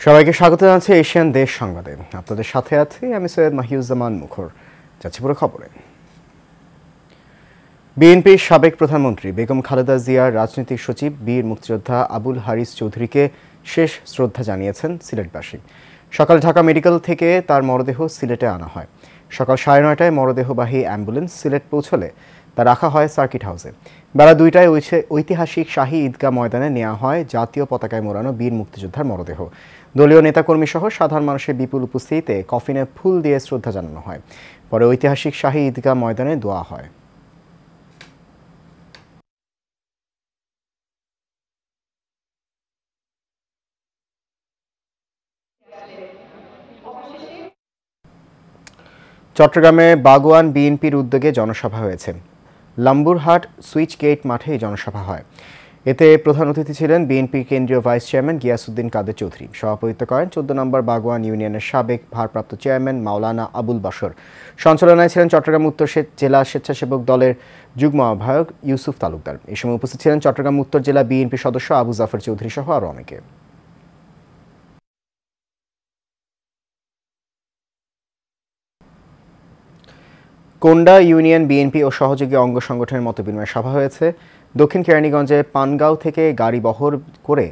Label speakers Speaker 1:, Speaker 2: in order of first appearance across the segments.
Speaker 1: সবাইকে স্বাগত জানাচ্ছি এশিয়ান দেশ সংবাদে। আপনাদের সাথে আছি আমি সৈয়দ মাহিউজ্জামান মুখর। যাচ্ছি পুরো খবরে। বিএনপির সাবেক প্রধানমন্ত্রী বেগম খালেদা জিয়ার রাজনৈতিক সচিব বীর মুক্তিযোদ্ধা আবুল হারিস চৌধুরীকে শেষ শ্রদ্ধা জানিয়েছেন সিলেটবাসী। সকাল ঢাকা মেডিকেল থেকে তার মরদেহ সিলেটে আনা হয়। সকাল 9:30টায় মরদেহবাহী অ্যাম্বুলেন্স সিলেট পৌঁছলে তা রাখা হয় সার্কিট হাউসে। বেলা 2টায় ঐতিহাসিক শাহী ঈদগাহ ময়দানে নেওয়া হয় জাতীয় পতাকায় মোড়ানো বীর মুক্তিযোদ্ধার মরদেহ। দলীয় নেতাকর্মী সহ সাধারণ মানুষের বিপুল উপস্থিতিতে কফিনে ফুল দিয়ে শ্রদ্ধা জানানো হয়। পরে ঐতিহাসিক শাহী ঈদগাহ ময়দানে দোয়া হয়। চট্টগ্রামে বাগোয়ান বিএনপির উদ্যোগে জনসভা হয়েছে। লাম্বুরহাট সুইচ গেট মাঠে এই জনসভা হয়। এতে প্রধান অতিথি ছিলেন বিএনপির কেন্দ্রীয় ভাইস চেয়ারম্যান গিয়াসউদ্দিন কাদের চৌধুরী। সভাপতিত্ব করেন 14 নম্বর বাগোয়ান ইউনিয়নের সাবেক ভারপ্রাপ্ত চেয়ারম্যান মাওলানা আবুল বাশর। সঞ্চালনায় ছিলেন চট্টগ্রাম উত্তর জেলা স্বেচ্ছাসেবক দলের যুগ্ম আহ্বায়ক ইউসুফ তালুকদার। এই সময় উপস্থিত ছিলেন চট্টগ্রাম উত্তর জেলা বিএনপি সদস্য আবু জাফর চৌধুরী সহ আরও অনেকে। কোন্ডা ইউনিয়ন বিএনপি ও সহযোগী অঙ্গ সংগঠনের মতবিনিময় সভা হয়েছে। দক্ষিণ কেরানীগঞ্জে পানগাঁও থেকে গাড়ি বহর করে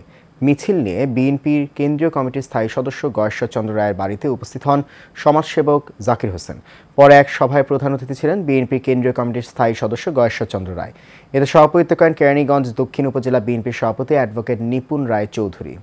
Speaker 1: মিছিল নিয়ে বিএনপির কেন্দ্রীয় কমিটির স্থায়ী সদস্য গয়েশ্বর চন্দ্র রায়ের বাড়িতে উপস্থিত হন সমাজসেবক জাকির হোসেন। পরে এক সভায় প্রধান অতিথি ছিলেন বিএনপির কেন্দ্রীয় কমিটির স্থায়ী সদস্য গয়েশ্বর চন্দ্র রায়। এতে সভাপতিত্ব করেন কেরানীগঞ্জ দক্ষিণ উপজেলা বিএনপির সভাপতি অ্যাডভোকেট নিপুণ রায় চৌধুরী।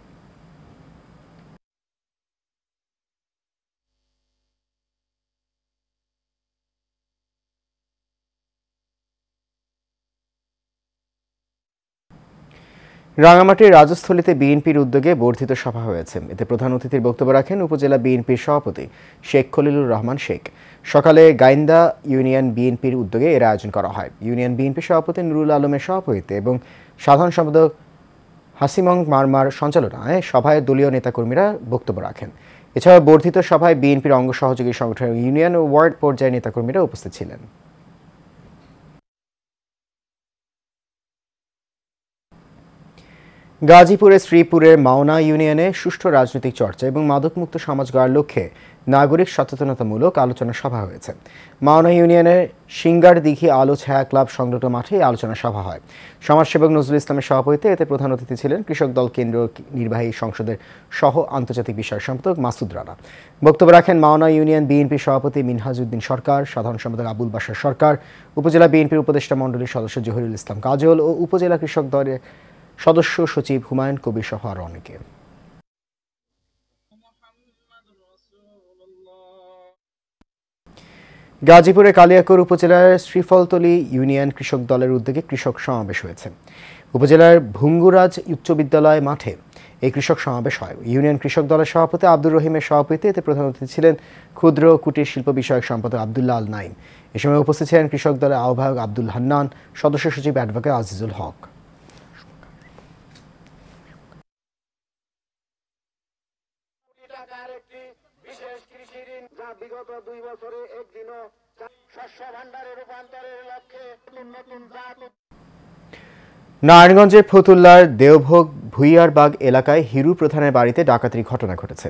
Speaker 1: রাঙামাটির রাজস্থলীতে বিএনপির উদ্যোগে বর্ধিত সভা হয়েছে। এতে প্রধান অতিথির বক্তব্য রাখেন উপজেলা বিএনপির সভাপতি শেখ খলিলুর রহমান শেখ। সকালে গাইন্দা ইউনিয়ন বিএনপির উদ্যোগে এর আয়োজন করা হয়। ইউনিয়ন বিএনপি সভাপতি নুরুল আলমের সভাপতিত্বে এবং সাধারণ সম্পাদক হাসিমং মারমার সঞ্চালনায় সভায় দলীয় নেতাকর্মীরা বক্তব্য রাখেন। এছাড়া বর্ধিত সভায় বিএনপির অঙ্গ সহযোগী সংগঠনের ইউনিয়ন ও ওয়ার্ড পর্যায়ের নেতাকর্মীরা উপস্থিত ছিলেন। গাজীপুরের শ্রীপুরের মাওনা ইউনিয়নে সুষ্ঠু রাজনৈতিক চর্চা এবং মাদকমুক্ত সমাজ গড়ার লক্ষ্যে নাগরিক সচেতনতামূলক আলোচনা সভা হয়েছে। মাওনা ইউনিয়নের সিঙ্গার দিঘি আলো ছায়া ক্লাব সংলগ্ন মাঠে আলোচনা সভা হয়। সমাজসেবক নজরুল ইসলামের সভাপতিত্বে এতে প্রধান অতিথি ছিলেন কৃষক দল কেন্দ্রীয় নির্বাহী সংসদের সহ আন্তর্জাতিক বিষয়ক সম্পাদক মাসুদ রানা। বক্তব্য রাখেন মাওনা ইউনিয়ন বিএনপির সভাপতি মিনহাজউদ্দিন সরকার, সাধারণ সম্পাদক আবুল বাশার সরকার, উপজেলা বিএনপির উপদেষ্টা মণ্ডলীর সদস্য জহিরুল ইসলাম কাজল ও উপজেলা কৃষক দলের সদস্য সচিব হুমায়ুন কবির সহ আরও অনেকে। গাজীপুরে কালিয়াকৈর উপজেলার শ্রীফলতলী ইউনিয়ন কৃষক দলের উদ্যোগে কৃষক সমাবেশ হয়েছে। উপজেলার ভুঙ্গুরাজ উচ্চ বিদ্যালয় মাঠে এই কৃষক সমাবেশ হয়। ইউনিয়ন কৃষক দলের সভাপতি আব্দুর রহিমের সভাপতিত্বে এতে প্রধান অতিথি ছিলেন ক্ষুদ্র কুটির শিল্প বিষয়ক সম্পাদক আব্দুল্লাহ আল নাইম। এ সময় উপস্থিত ছিলেন কৃষক দলের আহ্বায়ক আব্দুল হান্নান, সদস্য সচিব অ্যাডভোকেট আজিজুল হক।
Speaker 2: বিগত 2 বছরে একদিনও শস্য ভাণ্ডারে রূপান্তরের লক্ষ্যে নতুন জাত।
Speaker 1: নারায়ণগঞ্জের ফতুল্লার দেওভোগ ভুইয়ারবাগ এলাকায় হিরু প্রধানের বাড়িতে ডাকাতির ঘটনা ঘটেছে।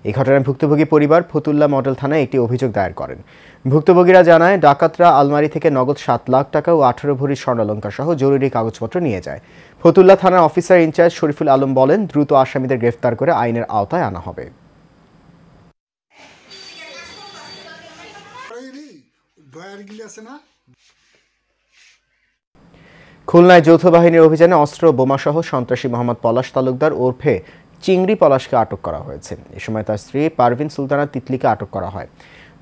Speaker 1: এই ঘটনায় ভুক্তভোগী পরিবার ফতুল্লা মডেল থানায় একটি অভিযোগ দায়ের করেন। ভুক্তভোগীরা জানায় ডাকাতরা আলমারি থেকে নগদ 7 লাখ টাকা ও 18 ভরি স্বর্ণালংকার সহ জরুরি কাগজপত্র নিয়ে যায়। ফতুল্লা থানার অফিসার ইনচার্জ শরীফুল আলম বলেন, দ্রুত আসামিদের গ্রেফতার করে আইনের আওতায় আনা হবে। খুলনায় যৌথ বাহিনীর অভিযানে অস্ত্র বোমাসহ সন্ত্রাসী মোহাম্মদ পলাশ তালুকদার ওরফে চিংড়ি পলাশকে আটক করা হয়েছে। এ সময় তার স্ত্রী পারভিন সুলতানা তিতলিকে আটক করা হয়।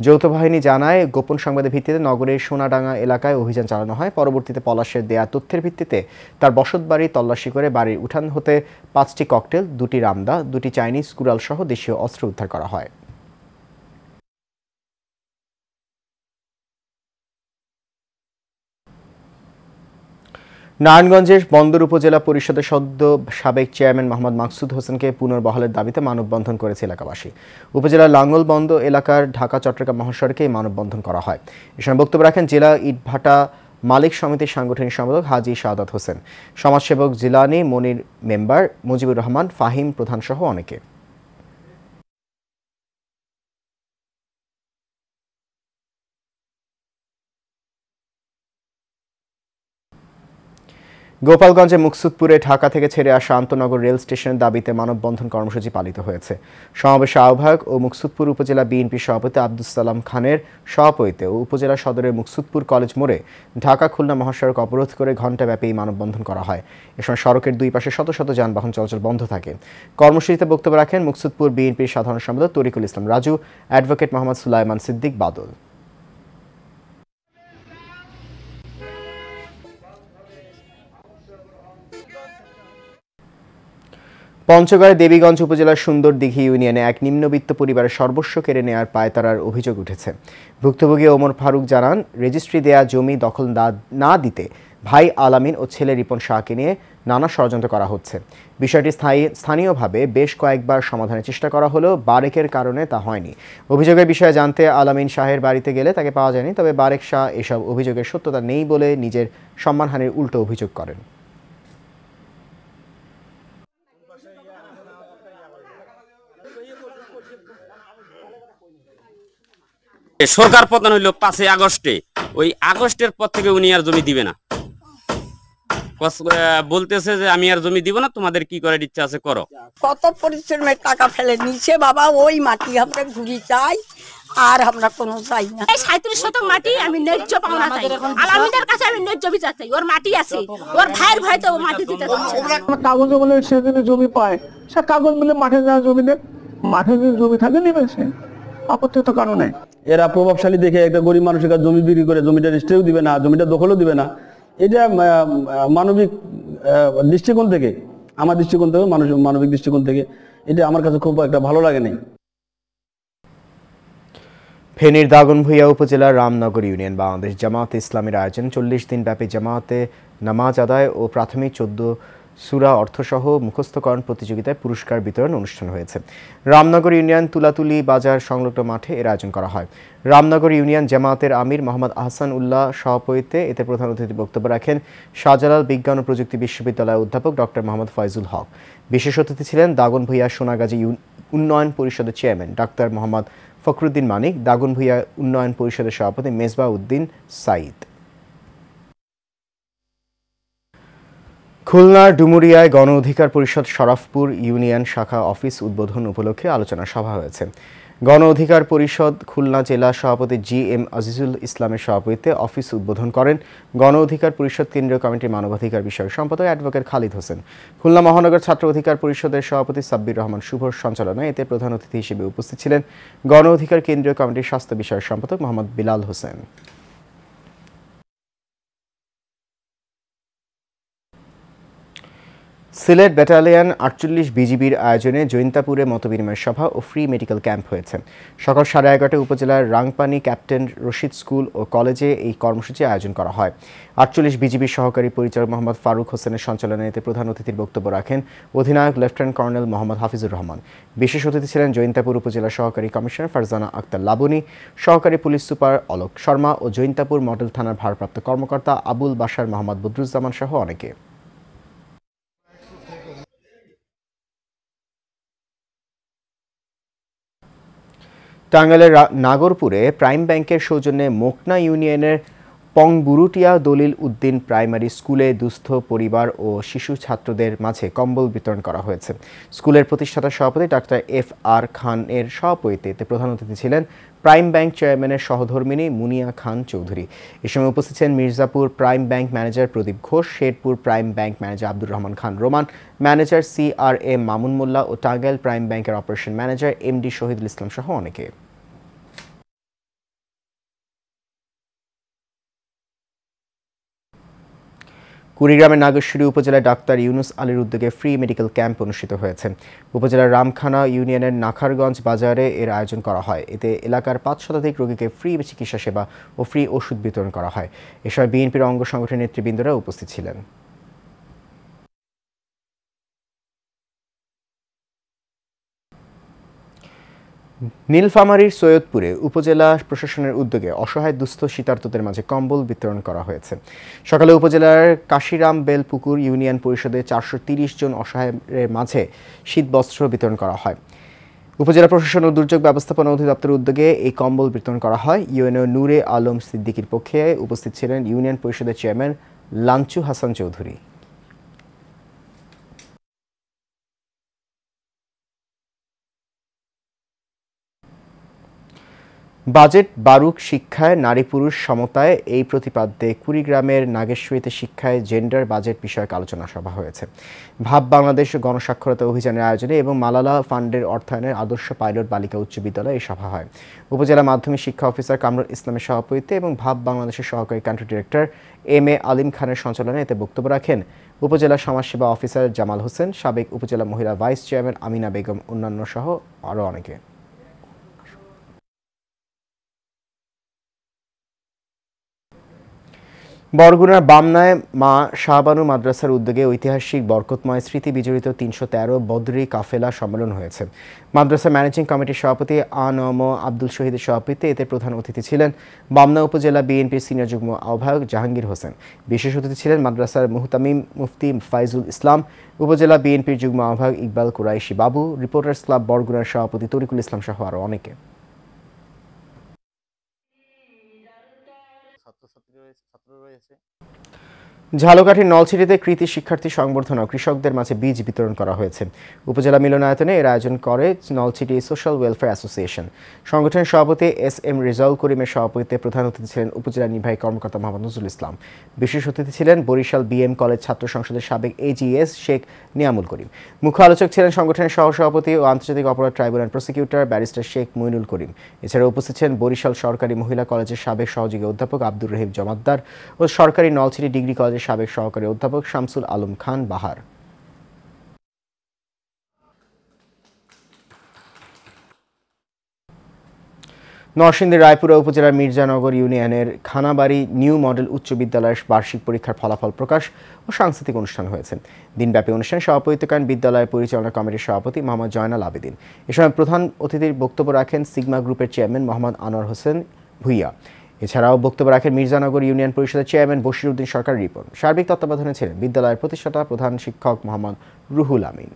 Speaker 1: যৌথ বাহিনী জানায়, গোপন সংবাদের ভিত্তিতে নগরের সোনাডাঙ্গা এলাকায় অভিযান চালানো হয়। পরবর্তীতে পলাশের দেয়া তথ্যের ভিত্তিতে তার বসতবাড়ি তল্লাশি করে বাড়ির উঠান হতে 5টি ককটেল, 2টি রামদা, 2টি চাইনিজ কুড়াল সহ দেশীয় অস্ত্র উদ্ধার করা হয়। নারায়ণগঞ্জের বন্দর উপজেলা পরিষদের সদ্য সাবেক চেয়ারম্যান মোহাম্মদ মাকসুদ হোসেনকে পুনর্বহালের দাবিতে মানববন্ধন করেছে এলাকাবাসী। উপজেলার লাঙ্গলবন্দ এলাকার ঢাকা চট্টগ্রাম মহাসড়কে এই মানববন্ধন করা হয়। এ সময় বক্তব্য রাখেন জেলা ইটভাটা মালিক সমিতির সাংগঠনিক সম্পাদক হাজী শাহাদাত হোসেন, সমাজসেবক জিলানি মনির মেম্বার, মুজিবুর রহমান, ফাহিম প্রধান সহ অনেকে। গোপালগঞ্জে মুকসুদপুরে ঢাকা থেকে ছেড়ে আসা আন্তনগর রেল স্টেশনের দাবিতে মানববন্ধন কর্মসূচি পালিত হয়েছে। সমাবেশে আহ্বায়ক ও মুকসুদপুর উপজেলা বিএনপি সভাপতি আব্দুস সালাম খানের সভাপতিত্বে ও উপজেলা সদরের মুকসুদপুর কলেজ মোড়ে ঢাকা খুলনা মহাসড়ক অবরোধ করে ঘণ্টাব্যাপী এই মানববন্ধন করা হয়। এ সময় সড়কের দুই পাশে শত শত যানবাহন চলাচল বন্ধ থাকে। কর্মসূচিতে বক্তব্য রাখেন মুকসুদপুর বিএনপির সাধারণ সম্পাদক তরিকুল ইসলাম রাজু, অ্যাডভোকেট মোহাম্মদ সুলাইমান সিদ্দিক বাদল। পঞ্চগড়ের দেবীগঞ্জ উপজেলার সুন্দরদিঘি ইউনিয়নে এক নিম্নবিত্ত পরিবারের সর্বস্ব কেড়ে নেওয়ার পায়তারার অভিযোগ উঠেছে। ভুক্তভোগী ওমর ফারুক জানান, রেজিস্ট্রি দেয়া জমি দখল না দিতে ভাই আলামিন ও ছেলে রিপন শাহকে নিয়ে নানা ষড়যন্ত্র করা হচ্ছে। বিষয়টি স্থানীয়ভাবে বেশ কয়েকবার সমাধানের চেষ্টা করা হলেও বারেকের কারণে তা হয়নি। অভিযোগের বিষয়ে জানতে আলামিন শাহের বাড়িতে গেলে তাকে পাওয়া যায়নি। তবে বারেক শাহ এসব অভিযোগের সত্যতা নেই বলে নিজের সম্মানহানির উল্টো অভিযোগ করেন।
Speaker 3: সরকার পতন হইল 5 আগস্টে, ওই আগস্টের পর থেকে উনি আর জমি দিবে না, বলতেছে যে আমি আর জমি দিব না, তোমাদের কি করে ইচ্ছা আছে করো।
Speaker 4: কত পরিশ্রমের টাকা ফেলে নিচ্ছে বাবা, ওই মাটি আমরা ঘুরি চাই, আর আমরা কোনো চাই না।
Speaker 5: 37 শতক মাটি আমি ন্যায্য পাওনা চাই, আলামিনের কাছে আমি ন্যায্য বিচার চাই। ওর মাটি আছে, ওর ভাইয়ের ভয়তে ও মাটি দিতে চাচ্ছে না।
Speaker 6: কাগজ বলে সেদিনে জমি পায়, সে কাগজ মিলে মাঠে যাওয়া জমি দেখ, মাঠে যে জমি থাকে নিবে, সে আপত্তি তো কারণ নেই।
Speaker 7: এরা প্রভাবশালী দেখে একটা গরিব মানুষের কাছে জমি বিক্রি করে জমিটা রেজিস্ট্রিও দিবে না, জমিটা দখলও দিবে না। এটা মানবিক দৃষ্টিকোণ থেকে, আমার দৃষ্টিকোণ থেকে, মানবিক দৃষ্টিকোণ থেকে এটা আমার কাছে খুব একটা ভালো লাগে নাই।
Speaker 1: ফেনীর দাগনভূঞা উপজেলার রামনগর ইউনিয়ন বাংলাদেশ জামায়াতে ইসলামীর আয়োজন 40 দিন ব্যাপী জামায়াতে নামাজ আদায় ও প্রাথমিক 14 সূরা অর্থসহ মুখস্থকরণ প্রতিযোগিতায় পুরস্কার বিতরণ অনুষ্ঠান হয়েছে। রামনগর ইউনিয়ন তুলাতুলি বাজার সংলগ্ন মাঠে এর আয়োজন করা হয়। রামনগর ইউনিয়ন জামায়াতের আমির মোহাম্মদ আহসান উল্লাহ সভাপতিত্বে এতে প্রধান অতিথি বক্তব্য রাখেন শাহজালাল বিজ্ঞান ও প্রযুক্তি বিশ্ববিদ্যালয়ের অধ্যাপক ডক্টর মোহাম্মদ ফয়জুল হক। বিশেষ অতিথি ছিলেন দাগনভূঞা সোনাগাজী উন্নয়ন পরিষদের চেয়ারম্যান ডাক্তার মোহাম্মদ ফখরুদ্দিন মানিক, দাগনভূঞা উন্নয়ন পরিষদের সভাপতি মেজবাহ উদ্দিন সাইদ। খুলনার ডুমুরিয়ায় গণ অধিকার পরিষদ শরাফপুর ইউনিয়ন শাখা অফিস উদ্বোধন উপলক্ষে আলোচনা সভা হয়েছে। গণ অধিকার পরিষদ খুলনা জেলা সভাপতি GM আজিজুল ইসলামের সভাপতিত্বে অফিস উদ্বোধন করেন গণ অধিকার পরিষদ কেন্দ্রীয় কমিটির মানবাধিকার বিষয়ক সম্পাদক অ্যাডভোকেট খালিদ হোসেন। খুলনা মহানগর ছাত্র অধিকার পরিষদের সভাপতি সাব্বির রহমান শুভর সঞ্চালনায় এতে প্রধান অতিথি হিসেবে উপস্থিত ছিলেন গণ অধিকার কেন্দ্রীয় কমিটির স্বাস্থ্য বিষয়ক সম্পাদক মোহাম্মদ বিলাল হোসেন। সিলেট ব্যাটালিয়ন 48 বিজিবির আয়োজনে জৈন্তাপুরে মতবিনিময় সভা ও ফ্রি মেডিকেল ক্যাম্প হয়েছে। সকাল 11:30টায় উপজেলার রাংপানি ক্যাপ্টেন রশিদ স্কুল ও কলেজে এই কর্মসূচি আয়োজন করা হয়। 48 বিজিবির সহকারী পরিচালক মোহাম্মদ ফারুক হোসেনের সঞ্চালনায় এতে প্রধান অতিথির বক্তব্য রাখেন অধিনায়ক লেফটেন্যান্ট কর্নেল মোহাম্মদ হাফিজুর রহমান। বিশেষ অতিথি ছিলেন জৈন্তাপুর উপজেলা সহকারী কমিশনার ফারজানা আক্তার লাবনী, সহকারী পুলিশ সুপার অলোক শর্মা ও জৈন্তাপুর মডেল থানার ভারপ্রাপ্ত কর্মকর্তা আবুল বাশার মোহাম্মদ বদরুজ্জামান সহ অনেকে। টাঙ্গাইলের নাগরপুরে প্রাইম ব্যাংকের সৌজন্যে মোকনা ইউনিয়নের পংবুরুটিয়া দলিল উদ্দিন প্রাইমারি স্কুলে দুস্থ পরিবার ও শিশু ছাত্রদের মাঝে কম্বল বিতরণ করা হয়েছে। স্কুলের প্রতিষ্ঠাতা সভাপতি ডাক্তার FR খান এর সভাপতিত্বে প্রধান অতিথি ছিলেন প্রাইম ব্যাংক চেয়ারম্যানের সহধর্মিনী মুনিয়া খান চৌধুরী। এ সময় উপস্থিত ছিলেন Mirzapur prime bank manager Pradip Ghosh, Sherpur prime bank manager Abdur Rahman Khan Roman, manager CRM Mamun Molla ও টাঙ্গাইল প্রাইম ব্যাংকের operation manager MD Shahidul Islam সহ অনেকে। কুড়িগ্রামের নাগেশ্বরী উপজেলায় ডাক্তার ইউনুস আলীর উদ্যোগে ফ্রি মেডিকেল ক্যাম্প অনুষ্ঠিত হয়েছে। উপজেলার রামখানা ইউনিয়নের নাখারগঞ্জ বাজারে এর আয়োজন করা হয়। এতে এলাকার 5 শতাধিক রোগীকে ফ্রি চিকিৎসা সেবা ও ফ্রি ওষুধ বিতরণ করা হয়। এ সময় বিএনপির অঙ্গ সংগঠনের নেতৃবৃন্দরা উপস্থিত ছিলেন। নীলফামারীর সৈয়দপুরে উপজেলা প্রশাসনের উদ্যোগে অসহায় দুস্থ শীতার্তদের মাঝে কম্বল বিতরণ করা হয়েছে। সকালে উপজেলার কাশিরাম বেলপুকুর ইউনিয়ন পরিষদে 430 জন অসহায়ের মাঝে শীতবস্ত্র বিতরণ করা হয়। উপজেলা প্রশাসন ও দুর্যোগ ব্যবস্থাপনা অধিদপ্তরের উদ্যোগে এই কম্বল বিতরণ করা হয়। ইউএনও নূরে আলম সিদ্দিকীর পক্ষে উপস্থিত ছিলেন ইউনিয়ন পরিষদের চেয়ারম্যান লাঞ্চু হাসান চৌধুরী। বাজেট বারুক শিক্ষায় নারী পুরুষ সমতায় এই প্রতিপাদ্যে কুড়িগ্রামের নাগেশ্বরীতে শিক্ষায় জেন্ডার বাজেট বিষয়ক আলোচনা সভা হয়েছে। ভাব বাংলাদেশ গণসাক্ষরতা অভিযানের আয়োজনে এবং মালালা ফান্ডের অর্থায়নের আদর্শ পাইলট বালিকা উচ্চ বিদ্যালয়ে এই সভা হয়। উপজেলা মাধ্যমিক শিক্ষা অফিসার কামরুল ইসলামের সভাপতিত্বে এবং ভাব বাংলাদেশের সহকারী কান্ট্রি ডিরেক্টর এম.এ. আলিম খানের সঞ্চালনায় এতে বক্তব্য রাখেন উপজেলা সমাজসেবা অফিসার জামাল হোসেন, সাবেক উপজেলা মহিলা ভাইস চেয়ারম্যান আমিনা বেগম, অন্যান্য সহ আরও অনেকে। বরগুনার বামনায় মা শাহবানু মাদ্রাসার উদ্যোগে ঐতিহাসিক বরকতময় স্মৃতি বিজড়িত ৩১৩ বদরি কাফেলা সম্মেলন হয়েছে। মাদ্রাসা ম্যানেজিং কমিটির সভাপতি আ.ন.ম আব্দুল শহীদের সভাপতিত্বে এতে প্রধান অতিথি ছিলেন বামনা উপজেলা বিএনপির সিনিয়র যুগ্ম আহ্বায়ক জাহাঙ্গীর হোসেন। বিশেষ অতিথি ছিলেন মাদ্রাসার মুহতামিম মুফতি ফাইজুল ইসলাম, উপজেলা বিএনপির যুগ্ম আহ্বায়ক ইকবাল কুরাইশি বাবু, রিপোর্টার্স ক্লাব বরগুনার সভাপতি তরিকুল ইসলাম সহ আরও অনেকে। ঝালকাঠির নলছিটিতে কৃতি শিক্ষার্থী সংবর্ধনা ও কৃষকদের মাঝে বীজ বিতরণ করা হয়েছে। উপজেলা মিলনায়তনে এর আয়োজন করে নলছিটি সোশ্যাল ওয়েলফেয়ার অ্যাসোসিয়েশন। সংগঠনের সভাপতি এস.এম. রেজাউল করিমের সভাপতিত্বে প্রধান অতিথি ছিলেন উপজেলা নির্বাহী কর্মকর্তা মোহাম্মদ নজরুল ইসলাম। বিশেষ অতিথি ছিলেন বরিশাল বিএম কলেজ ছাত্র সংসদের সাবেক এজিএস শেখ নিয়ামুল করিম। মুখ্য আলোচক ছিলেন সংগঠনের সহসভাপতি ও আন্তর্জাতিক অপরাধ tribunal prosecutor barrister Sheikh Mainul Karim. এছাড়া উপস্থিত ছিলেন বরিশাল সরকারি মহিলা কলেজের সাবেক সহযোগী অধ্যাপক আব্দুর রহিম জমাদ্দার ও সরকারি নলছিটি ডিগ্রি কলেজের সাবেক সহকারী অধ্যাপক শামসুল আলম খান বাহার। নরসিংদীর রায়পুরা উপজেলার মির্জানগর ইউনিয়নের খানাবাড়ি নিউ মডেল উচ্চ বিদ্যালয়ের বার্ষিক পরীক্ষার ফলাফল প্রকাশ ও সাংস্কৃতিক অনুষ্ঠান হয়েছে। দিনব্যাপী অনুষ্ঠানে সভাপতিত্ব করেন বিদ্যালয়ের পরিচালনা কমিটির সভাপতি মোহাম্মদ জয়নাল আবেদিন। এ সময় প্রধান অতিথির বক্তব্য রাখেন সিগমা গ্রুপের চেয়ারম্যান মোহাম্মদ আনোয়ার হোসেন ভুইয়া। এছাড়াও বক্তব্য রাখেন মির্জানগর ইউনিয়ন পরিষদের চেয়ারম্যান বশির উদ্দিন সরকার রিপন। সার্বিক তত্ত্বাবধানে ছিলেন বিদ্যালয়ের প্রতিষ্ঠাতা প্রধান শিক্ষক মোহাম্মদ রুহুল আমিন।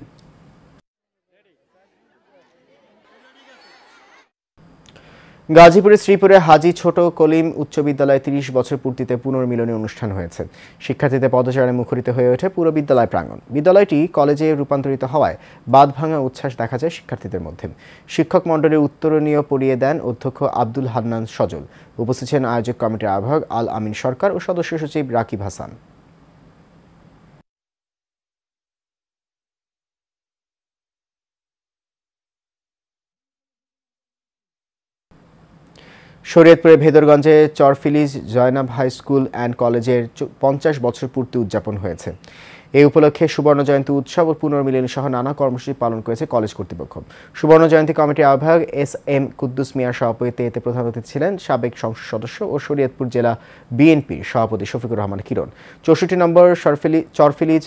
Speaker 1: গাজীপুরের শ্রীপুরে হাজী ছোট কলিম উচ্চ বিদ্যালয়ে ৩০ বছর পূর্তিতে পুনর্মিলনী অনুষ্ঠান হয়েছে। শিক্ষার্থীদের পদচারণে মুখরিত হয়ে ওঠে পুরো বিদ্যালয় প্রাঙ্গণ। বিদ্যালয়টি কলেজে রূপান্তরিত হওয়ায় বাঁধভাঙা উচ্ছ্বাস দেখা যায় শিক্ষার্থীদের মধ্যে। শিক্ষক মণ্ডলীর উত্তরণীয় পড়িয়ে দেন অধ্যক্ষ আব্দুল হান্নান সজল। উপস্থিত ছিলেন আয়োজক কমিটির আহ্বায়ক আল আমিন সরকার ও সদস্য সচিব রাকিব হাসান। শরীয়তপুরের ভেদরগঞ্জে চরফিলিজ জয়নাব হাই স্কুল অ্যান্ড কলেজের ৫০ বছর পূর্তি উদযাপন হয়েছে। এই উপলক্ষে সুবর্ণ জয়ন্তী উৎসব ও পুনর্মিলনী সহ নানা কর্মসূচি পালন করেছে কলেজ কর্তৃপক্ষ। সুবর্ণ জয়ন্তী কমিটির আহ্বায়ক এস.এম. কুদ্দুস মিয়ার সভাপতিত্বে এতে প্রধান অতিথি ছিলেন সাবেক সংসদ সদস্য ও শরীয়তপুর জেলা বিএনপির সভাপতি শফিকুর রহমান কিরণ। ৬৪ নম্বর চরফিলিজ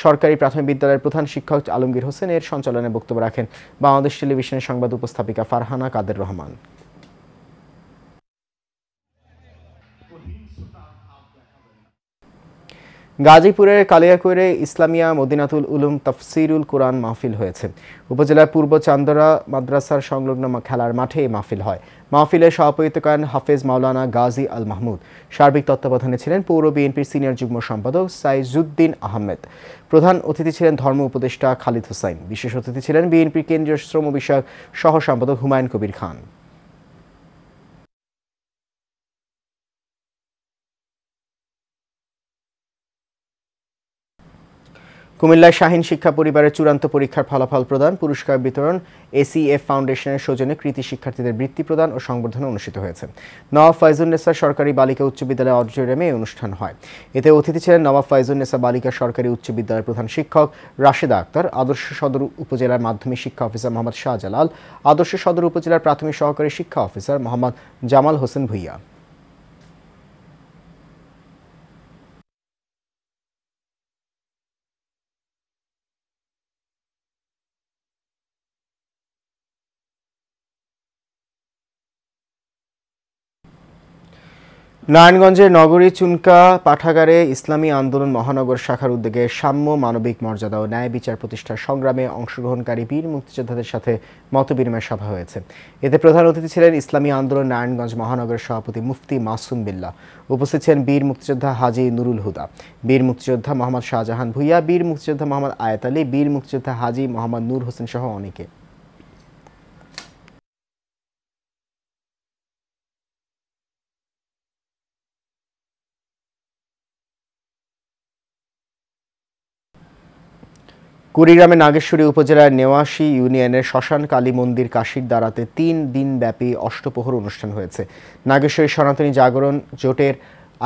Speaker 1: সরকারি প্রাথমিক বিদ্যালয়ের প্রধান শিক্ষক আলমগীর হোসেন এর সঞ্চালনে বক্তব্য রাখেন বাংলাদেশ টেলিভিশনের সংবাদ উপস্থাপিকা ফারহানা কাদের রহমান। গাজীপুরের কালিয়াকৈরে ইসলামিয়া মদিনাতুল উলুম তাফসিরুল কোরআন মাহফিল হয়েছে। উপজেলার পূর্ব চান্দরা মাদ্রাসার সংলগ্ন খেলার মাঠে এই মাহফিল হয়। মাহফিলে সভাপতিত্ব করেন হাফেজ মাওলানা গাজী আল মাহমুদ। সার্বিক তত্ত্বাবধানে ছিলেন পৌর বিএনপির সিনিয়র যুগ্ম সম্পাদক সাইজুদ্দিন আহমেদ। প্রধান অতিথি ছিলেন ধর্ম উপদেষ্টা খালিদ হোসাইন। বিশেষ অতিথি ছিলেন বিএনপির কেন্দ্রীয় শ্রম বিষয়ক সহ সম্পাদক হুমায়ুন কবির খান। কুমিল্লার শাহীন শিক্ষা পরিবারের চূড়ান্ত পরীক্ষার ফলাফল প্রদান, পুরস্কার বিতরণ, এসিএফ ফাউন্ডেশনের সৌজন্যে কৃতি শিক্ষার্থীদের বৃত্তি প্রদান ও সংবর্ধনা অনুষ্ঠিত হয়েছে। নওয়াব ফয়জুন্নেসা সরকারি বালিকা উচ্চ বিদ্যালয় অডিটোরিয়ামে এই অনুষ্ঠান হয়। এতে অতিথি ছিলেন নওয়াব ফয়জুন্নেসা বালিকা সরকারি উচ্চ বিদ্যালয়ের প্রধান শিক্ষক রাশেদা আক্তার, আদর্শ সদর উপজেলার মাধ্যমিক শিক্ষা অফিসার মোহাম্মদ শাহজালাল, আদর্শ সদর উপজেলার প্রাথমিক সহকারী শিক্ষা অফিসার মোহাম্মদ জামাল হোসেন ভুইয়া। নারায়ণগঞ্জের নগরী চুনকা পাঠাগারে ইসলামী আন্দোলন মহানগর শাখার উদ্যোগে সাম্য, মানবিক মর্যাদা ও ন্যায় বিচার প্রতিষ্ঠার সংগ্রামে অংশগ্রহণকারী বীর মুক্তিযোদ্ধাদের সাথে মতবিনিময় সভা হয়েছে। এতে প্রধান অতিথি ছিলেন ইসলামী আন্দোলন নারায়ণগঞ্জ মহানগরের সভাপতি মুফতি মাসুম বিল্লাহ। উপস্থিত ছিলেন বীর মুক্তিযোদ্ধা হাজী নুরুল হুদা, বীর মুক্তিযোদ্ধা মোহাম্মদ শাহজাহান ভুইয়া, বীর মুক্তিযোদ্ধা মোহাম্মদ আয়াত আলী, বীর মুক্তিযোদ্ধা হাজী মোহাম্মদ নূর হোসেন সহ অনেকে। কুড়িগ্রামের নাগেশ্বরী উপজেলার নেওয়াশী ইউনিয়নের শ্মশান কালী মন্দির কাশীর দ্বারাতে 3 দিনব্যাপী অষ্টপ্রহর অনুষ্ঠান হয়েছে। নাগেশ্বরী সনাতনী জাগরণ জোটের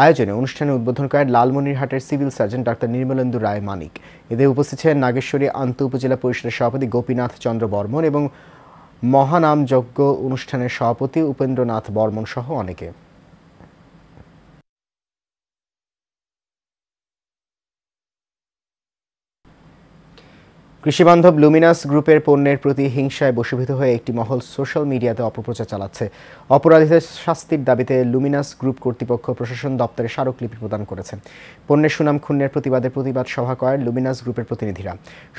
Speaker 1: আয়োজনে অনুষ্ঠানে উদ্বোধন করেন লালমনিরহাটের সিভিল সার্জন ডাক্তার নির্মলেন্দু রায় মানিক। এতে উপস্থিত ছিলেন নাগেশ্বরী আন্ত উপজেলা পরিষদের সভাপতি গোপীনাথ চন্দ্র বর্মন এবং মহানামযজ্ঞ অনুষ্ঠানের সভাপতি উপেন্দ্রনাথ বর্মন সহ অনেকে। কৃষিবান্ধব লুমিনাস গ্রুপের পণ্যের প্রতি হিংসায় বশীভূত হয়ে একটি মহল সোশ্যাল মিডিয়াতে অপপ্রচার চালাচ্ছে। অপরাধীদের শাস্তির দাবিতে লুমিনাস গ্রুপ কর্তৃপক্ষ প্রশাসন দপ্তরে স্মারকলিপি প্রদান করেছে। পণ্যের সুনাম ক্ষুণ্ণের প্রতিবাদে প্রতিবাদ সভা করেন লুমিনাস গ্রুপের প্রতিনিধিরা।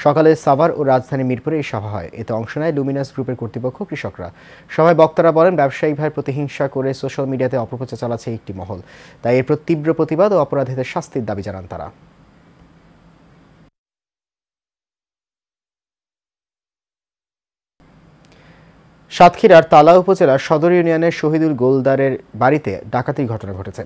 Speaker 1: সকালে সাভার ও রাজধানী মিরপুরে এই সভা হয়। এতে অংশ নেয় লুমিনাস গ্রুপের কর্তৃপক্ষ, কৃষকরা। সভায় বক্তারা বলেন, ব্যবসায়িক ভাইয়ের প্রতি হিংসা করে সোশ্যাল মিডিয়াতে অপপ্রচার চালাচ্ছে একটি মহল। তাই এর তীব্র প্রতিবাদ ও অপরাধীদের শাস্তির দাবি জানান তারা। সাতক্ষীরার তালা উপজেলার সদর ইউনিয়নের শহীদুল গোলদারের বাড়িতে ডাকাতির ঘটনা ঘটেছে।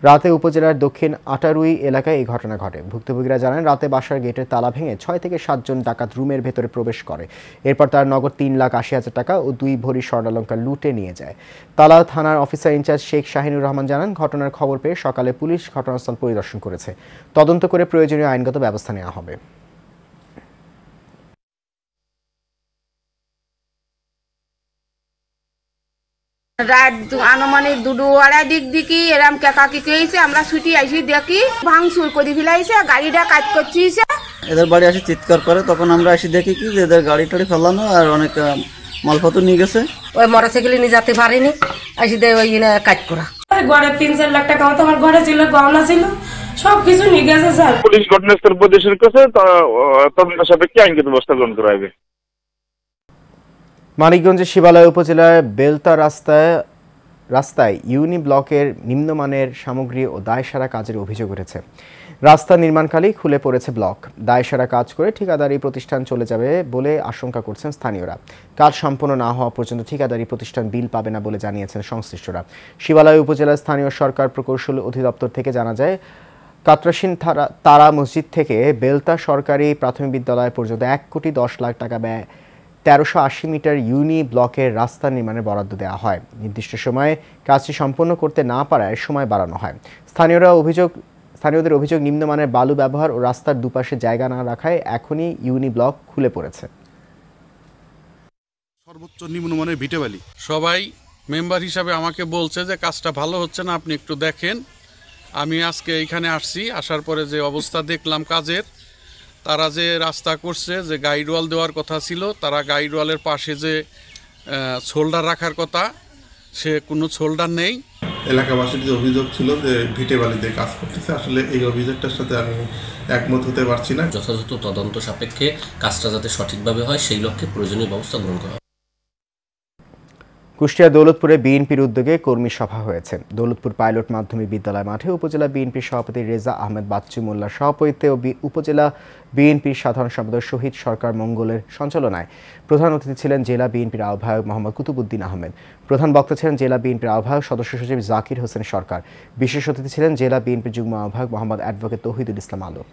Speaker 1: রাতে উপজেলার দক্ষিণ আটারুই এলাকায় এই ঘটনা ঘটে। ভুক্তভোগীরা জানান, রাতে বাসার গেটের তালা ভেঙে 6 থেকে 7 জন ডাকাত রুমের ভেতরে প্রবেশ করে। এরপর তার নগদ 3,80,000 টাকা ও 2 ভরি স্বর্ণালঙ্কার লুটে নিয়ে যায়। তালা থানার অফিসার ইনচার্জ শেখ শাহিনুর রহমান জানান, ঘটনার খবর পেয়ে সকালে পুলিশ ঘটনাস্থল পরিদর্শন করেছে। তদন্ত করে প্রয়োজনীয় আইনগত ব্যবস্থা নেওয়া হবে।
Speaker 8: রাত আনুমানিক 2-2:30 দিকে এরম কাকি হয়েছে। আমরা ছুটি আইসি দেখি ভাঙচুর করে ফেলাইছে, গাড়িটা কাজ করছিস।
Speaker 9: এদের বাড়ি আসি চিৎকার করে, তখন আমরা এসে দেখি কি যে এদের গাড়ি টাড়ি ফেলানো আর অনেক মালপত্র নিয়ে গেছে।
Speaker 10: ওই মোটরসাইকেলে নিয়ে যেতে পারিনি, আসি দেয় ওই কাজ করা।
Speaker 11: ঘরে 3-4 লাখ টাকা তো আমার ঘরে ছিল, গহনা ছিল, সবকিছু নিয়ে গেছে স্যার।
Speaker 12: পুলিশ ঘটনাস্থল পরিদর্শন করছে, তদন্ত সাপেক্ষে আইনগত ব্যবস্থা গ্রহণ করা হবে।
Speaker 1: মানিকগঞ্জের শিবালয় উপজেলার বেলতা রাস্তায় ইউনি ব্লকের নিম্নমানের সামগ্রী ও দায়সারা কাজের অভিযোগ উঠেছে। রাস্তা নির্মাণকালেই খুলে পড়েছে ব্লক। দায়সারা কাজ করে ঠিকাদারি প্রতিষ্ঠান চলে যাবে বলে আশঙ্কা করছেন স্থানীয়রা। কাজ সম্পন্ন না হওয়া পর্যন্ত ঠিকাদারি প্রতিষ্ঠান বিল পাবে না বলে জানিয়েছেন সংশ্লিষ্টরা। শিবালয় উপজেলার স্থানীয় সরকার প্রকৌশল অধিদপ্তর থেকে জানা যায়, কাতরাসিন তারা মসজিদ থেকে বেলতা সরকারি প্রাথমিক বিদ্যালয় পর্যন্ত 1,10,00,000 টাকা ব্যয় 1380 মিটার ইউনি ব্লকের রাস্তা নির্মাণের বরাদ্দ দেওয়া হয়। নির্দিষ্ট সময়ে কাজটি সম্পন্ন করতে না পারায় সময় বাড়ানো হয়। স্থানীয়দের অভিযোগ, নিম্নমানের বালু ব্যবহার ও রাস্তার দুপাশে জায়গা না রাখায় এখনই ইউনি ব্লক খুলে পড়েছে।
Speaker 13: সর্বোচ্চ নিম্নমানের ভিটেবালি সবাই মেম্বার হিসাবে আমাকে বলছে যে কাজটা ভালো হচ্ছে না, আপনি একটু দেখেন। আমি আজকে এইখানে আসছি, আসার পরে যে অবস্থা দেখলাম কাজের, তারা যে রাস্তা করছে, যে গাইড ওয়াল দেওয়ার কথা ছিল, তারা গাইড ওয়ালের পাশে যে শোল্ডার রাখার কথা, সে কোনো শোল্ডার নেই।
Speaker 14: এলাকাবাসীর যে অভিযোগ ছিল যে ভিটে বালিতে কাজ করতেছে, আসলে এই অভিযোগটার সাথে আমি একমত হতে পারছি না।
Speaker 15: যথাযথ তদন্ত সাপেক্ষে কাজটা যাতে সঠিকভাবে হয় সেই লক্ষ্যে প্রয়োজনীয় ব্যবস্থা গ্রহণ করা।
Speaker 1: কুষ্টিয়া দৌলতপুরে বিএনপির উদ্যোগে কর্মী সভা হয়েছে। দৌলতপুর পাইলট মাধ্যমিক বিদ্যালয় মাঠে উপজেলা বিএনপির সভাপতি রেজা আহমেদ বাচ্চু মোল্লার সভাপতিত্বে ও উপজেলা বিএনপির সাধারণ সম্পাদক শহীদ সরকার মঙ্গলের সঞ্চালনায় প্রধান অতিথি ছিলেন জেলা বিএনপির আহ্বায়ক মোহাম্মদ কুতুবুদ্দিন আহমেদ। প্রধান বক্তা ছিলেন জেলা বিএনপির আহ্বায়ক সদস্য সচিব জাকির হোসেন সরকার। বিশেষ অতিথি ছিলেন জেলা বিএনপির যুগ্ম আহ্বায়ক মোহাম্মদ অ্যাডভোকেট তৌহিদুল ইসলাম আলো।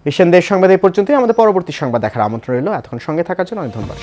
Speaker 1: এশিয়ান দেশ সংবাদ এই পর্যন্তই। আমাদের পরবর্তী সংবাদ দেখার আমন্ত্রণ রইল। এতক্ষণ সঙ্গে থাকার জন্য অনেক ধন্যবাদ।